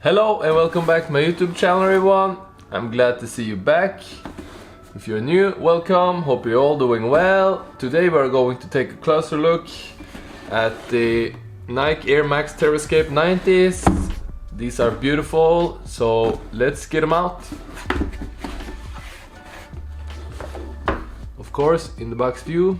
Hello and welcome back to my YouTube channel, everyone. I'm glad to see you back. If you're new, welcome. Hope you're all doing well. Today we're going to take a closer look at the Nike Air Max Terrascape 90s. These are beautiful, so let's get them out. Of course, in the box view.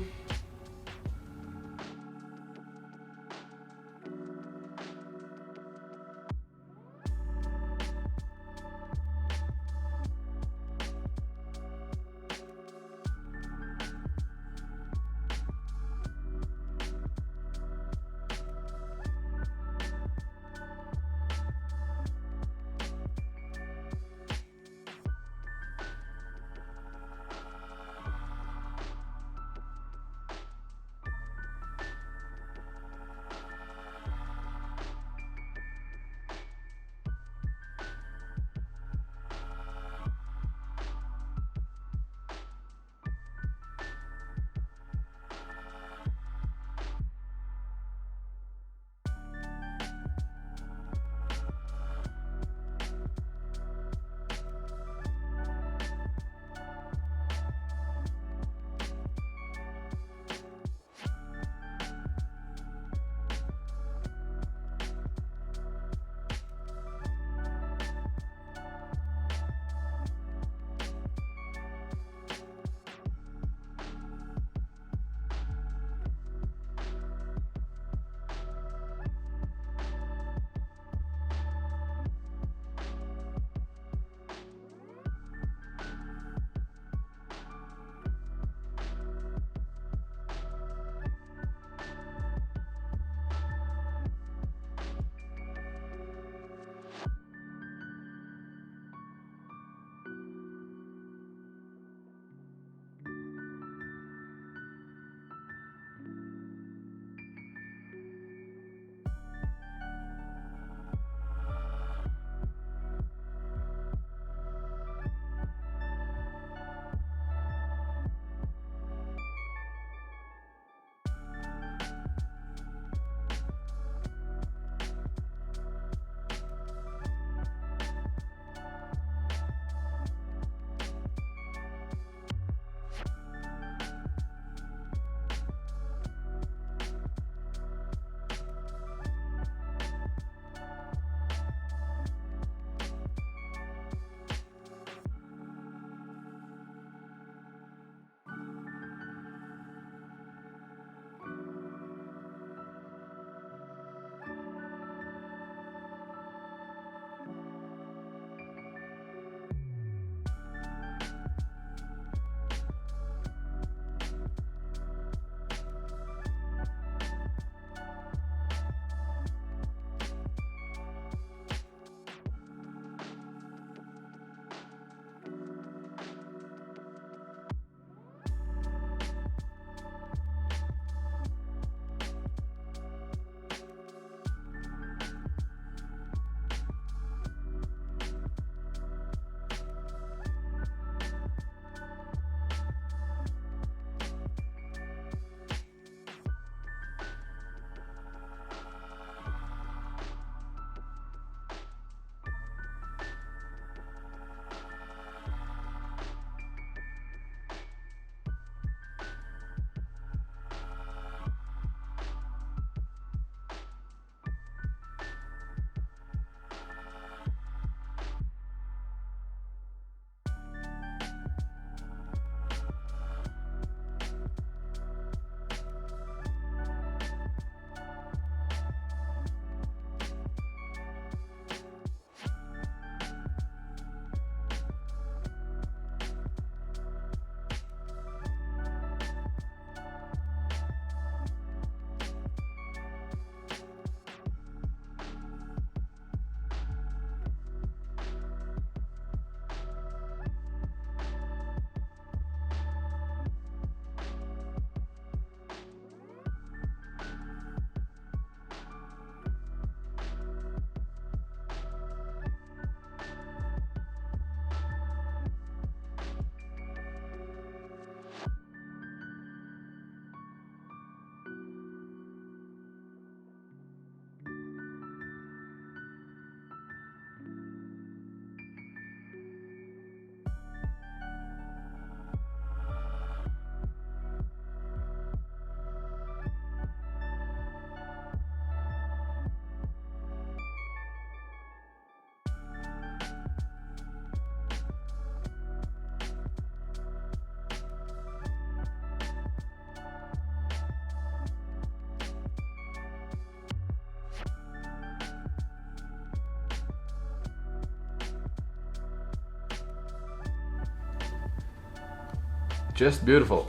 just beautiful.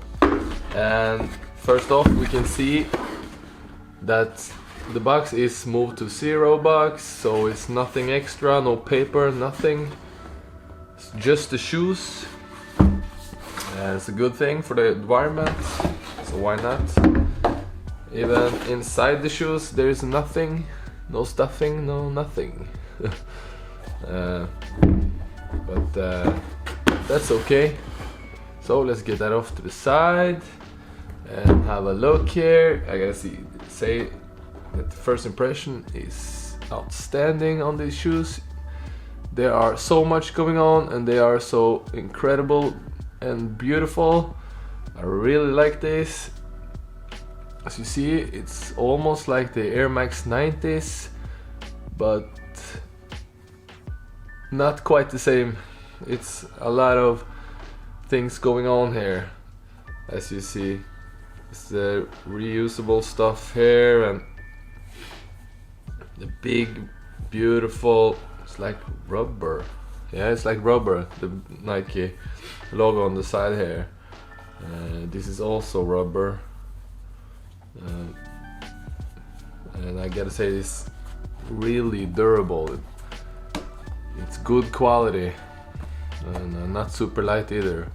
And first off, we can see that the box is moved to 0 box, so it's nothing extra, no paper, nothing. It's just the shoes. And it's a good thing for the environment, so why not? Even inside the shoes there is nothing, no stuffing, no nothing. But that's okay. So let's get that off to the side and have a look here. I gotta say that the first impression is outstanding on these shoes. There are so much going on and they are so incredible and beautiful. I really like this. As you see, it's almost like the Air Max 90s, but not quite the same. It's a lot of things going on here. As you see, it's the reusable stuff here and the big beautiful, it's like rubber. Yeah, it's like rubber, the Nike logo on the side here. This is also rubber. And I gotta say, it's really durable. It's good quality and not super light either.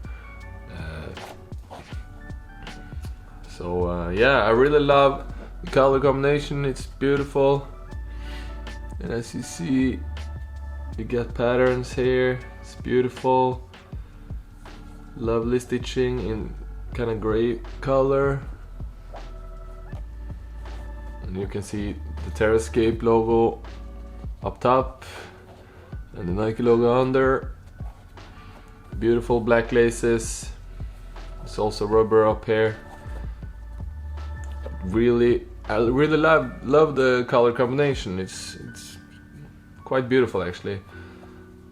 Yeah, I really love the color combination. It's beautiful, and as you see, you get patterns here. It's beautiful, lovely stitching in kind of gray color, and you can see the Terrascape logo up top and the Nike logo under. Beautiful black laces. It's also rubber up here. I really love the color combination. It's quite beautiful actually.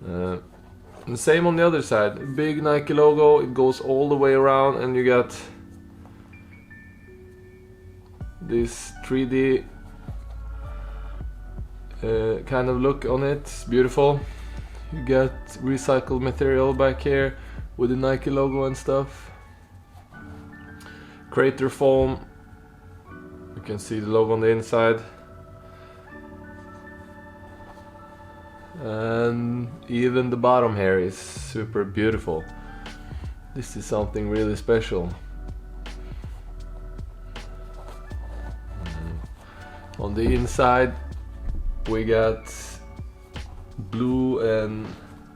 And same on the other side. Big Nike logo. It goes all the way around, and you got this 3D kind of look on it. It's beautiful. You get recycled material back here with the Nike logo and stuff. Crater foam. You can see the logo on the inside. And even the bottom here is super beautiful. This is something really special. On the inside we got blue and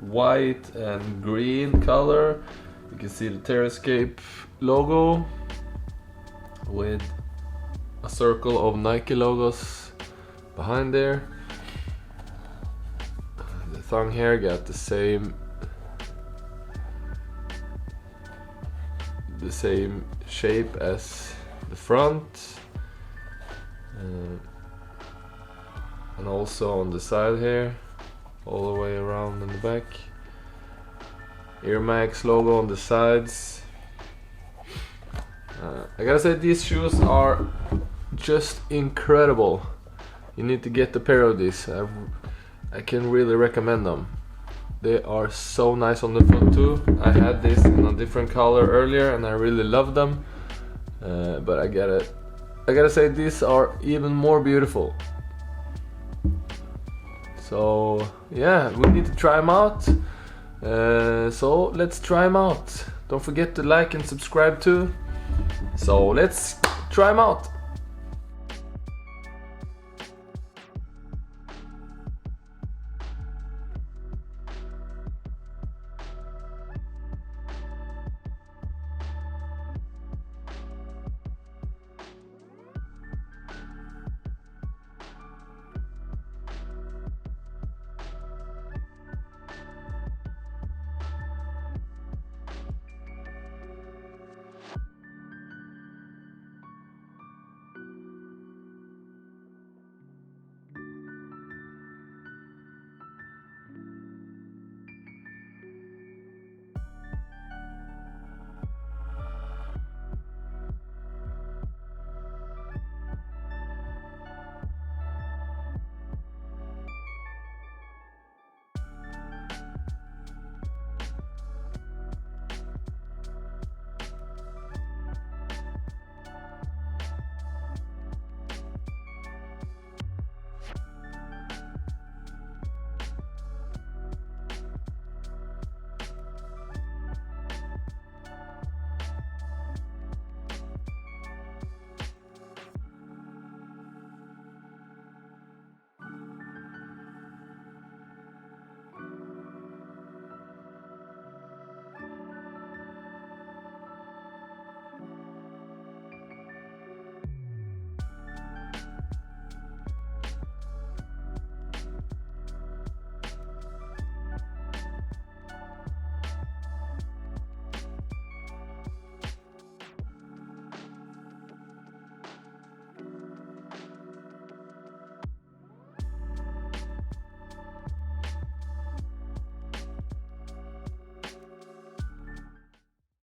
white and green color. You can see the Terrascape logo with a circle of Nike logos behind there. The thong here got the same shape as the front, and also on the side here, all the way around in the back. Air Max logo on the sides. I gotta say, these shoes are just incredible. You need to get a pair of these. I can really recommend them. They are so nice on the foot too. I had this in a different color earlier and I really love them. But I gotta say, these are even more beautiful. So yeah, we need to try them out. So let's try them out. Don't forget to like and subscribe too. So let's try them out.